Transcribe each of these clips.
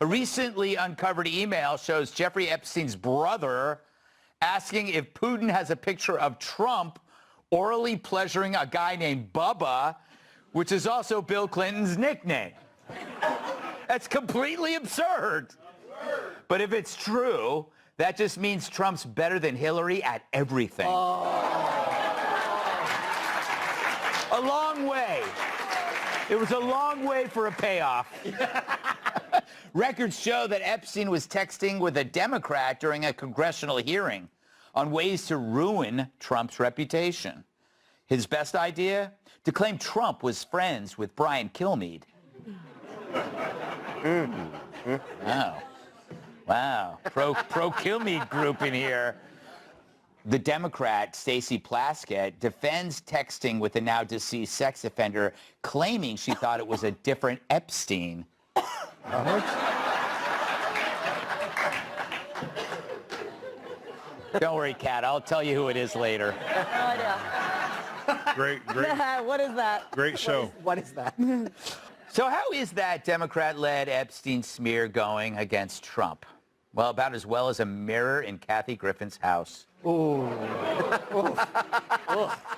A recently uncovered email shows Jeffrey Epstein's brother asking if Putin has a picture of Trump orally pleasuring a guy named Bubba, which is also Bill Clinton's nickname. That's completely absurd. But if it's true, that just means Trump's better than Hillary at everything. A long way. It was a long way for a payoff. Records show that Epstein was texting with a Democrat during a congressional hearing on ways to ruin Trump's reputation. His best idea? To claim Trump was friends with Brian Kilmeade. Wow. Wow. Pro-Kilmeade group in here. The Democrat, Stacey Plaskett, defends texting with the now deceased sex offender, claiming she thought it was a different Epstein. Don't worry, Kat. I'll tell you who it is later. No idea. Great. What is that? Great show. What is that? So how is that Democrat-led Epstein smear going against Trump? Well, about as well as a mirror in Kathy Griffin's house. Ooh.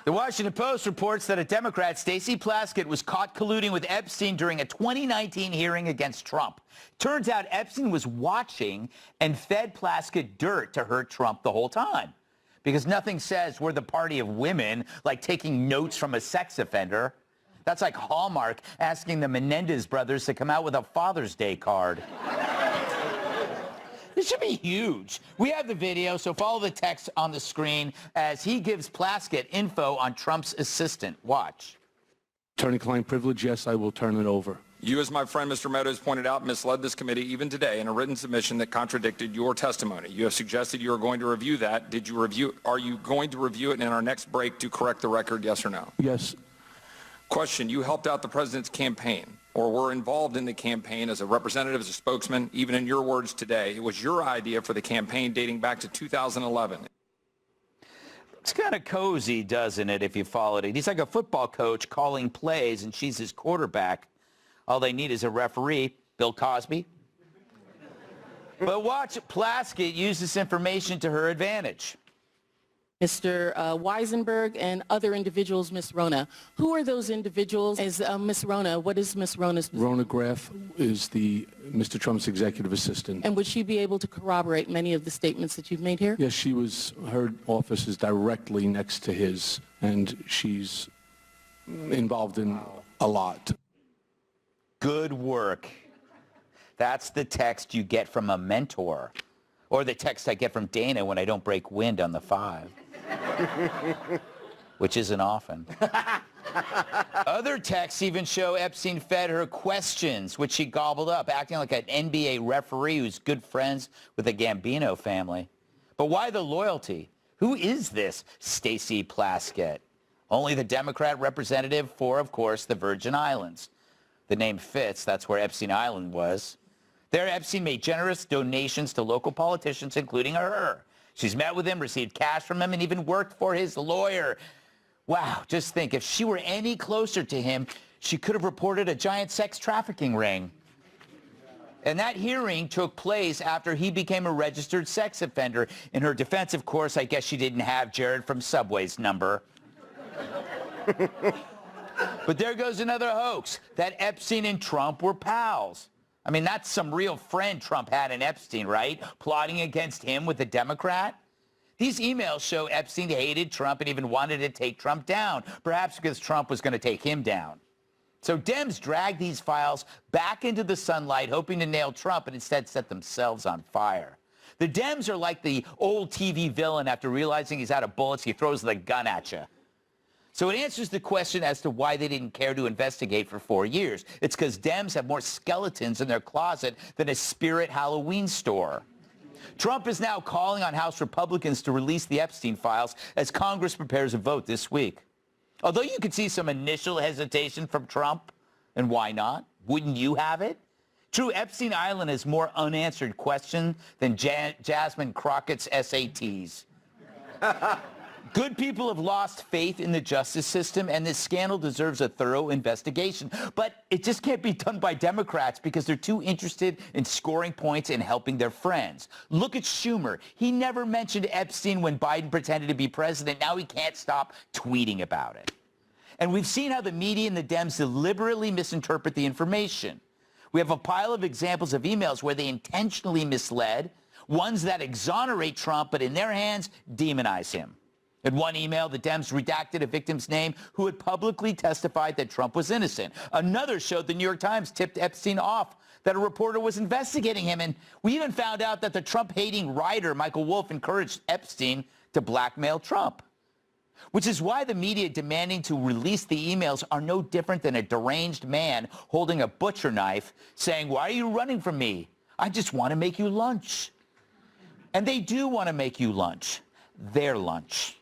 The Washington Post reports that a Democrat, Stacey Plaskett, was caught colluding with Epstein during a 2019 hearing against Trump. Turns out Epstein was watching and fed Plaskett dirt to hurt Trump the whole time. Because nothing says we're the party of women like taking notes from a sex offender. That's like Hallmark asking the Menendez brothers to come out with a Father's Day card. This should be huge. We have the video, so follow the text on the screen as he gives Plaskett info on Trump's assistant. Watch. Attorney-client privilege, yes, I will turn it over. You, as my friend Mr. Meadows pointed out, misled this committee even today in a written submission that contradicted your testimony. You have suggested you are going to review that. Are you going to review it in our next break to correct the record, yes or no? Yes. Question, you helped out the president's campaign or were involved in the campaign as a representative, as a spokesman, even in your words today. It was your idea for the campaign dating back to 2011. It's kind of cozy, doesn't it, if you followed it? He's like a football coach calling plays, and she's his quarterback. All they need is a referee, Bill Cosby. But watch Plaskett use this information to her advantage. Mr. Weisenberg and other individuals, Ms. Rona. Who are those individuals? Is Ms. Rona, what is Ms. Rona's position? Rona Graff is Mr. Trump's executive assistant. And would she be able to corroborate many of the statements that you've made here? Yes, her office is directly next to his, and she's involved in a lot. Good work. That's the text you get from a mentor, or the text I get from Dana when I don't break wind on the 5. Which isn't often. Other texts even show Epstein fed her questions, which she gobbled up, acting like an NBA referee who's good friends with the Gambino family. But why the loyalty? Who is this Stacey Plaskett? Only the Democrat representative for, of course, the Virgin Islands. The name fits. That's where Epstein Island was. There, Epstein made generous donations to local politicians, including her. She's met with him, received cash from him, and even worked for his lawyer. Wow, just think, if she were any closer to him, she could have reported a giant sex trafficking ring. And that hearing took place after he became a registered sex offender. In her defense, of course, I guess she didn't have Jared from Subway's number. But there goes another hoax, that Epstein and Trump were pals. I mean, that's some real friend Trump had in Epstein, right? Plotting against him with a Democrat. These emails show Epstein hated Trump and even wanted to take Trump down, perhaps because Trump was going to take him down. So Dems dragged these files back into the sunlight, hoping to nail Trump, and instead set themselves on fire. The Dems are like the old TV villain. After realizing he's out of bullets, he throws the gun at you. So it answers the question as to why they didn't care to investigate for 4 years. It's because Dems have more skeletons in their closet than a Spirit Halloween store. Trump is now calling on House Republicans to release the Epstein files as Congress prepares a vote this week. Although you could see some initial hesitation from Trump, and why not? Wouldn't you have it? True, Epstein Island has more unanswered questions than Jasmine Crockett's SATs. Good people have lost faith in the justice system, and this scandal deserves a thorough investigation. But it just can't be done by Democrats because they're too interested in scoring points and helping their friends. Look at Schumer. He never mentioned Epstein when Biden pretended to be president. Now he can't stop tweeting about it. And we've seen how the media and the Dems deliberately misinterpret the information. We have a pile of examples of emails where they intentionally misled, ones that exonerate Trump, but in their hands, demonize him. In one email, the Dems redacted a victim's name who had publicly testified that Trump was innocent. Another showed the New York Times tipped Epstein off that a reporter was investigating him. And we even found out that the Trump-hating writer, Michael Wolff, encouraged Epstein to blackmail Trump. Which is why the media demanding to release the emails are no different than a deranged man holding a butcher knife saying, "Why are you running from me? I just want to make you lunch." And they do want to make you lunch. Their lunch.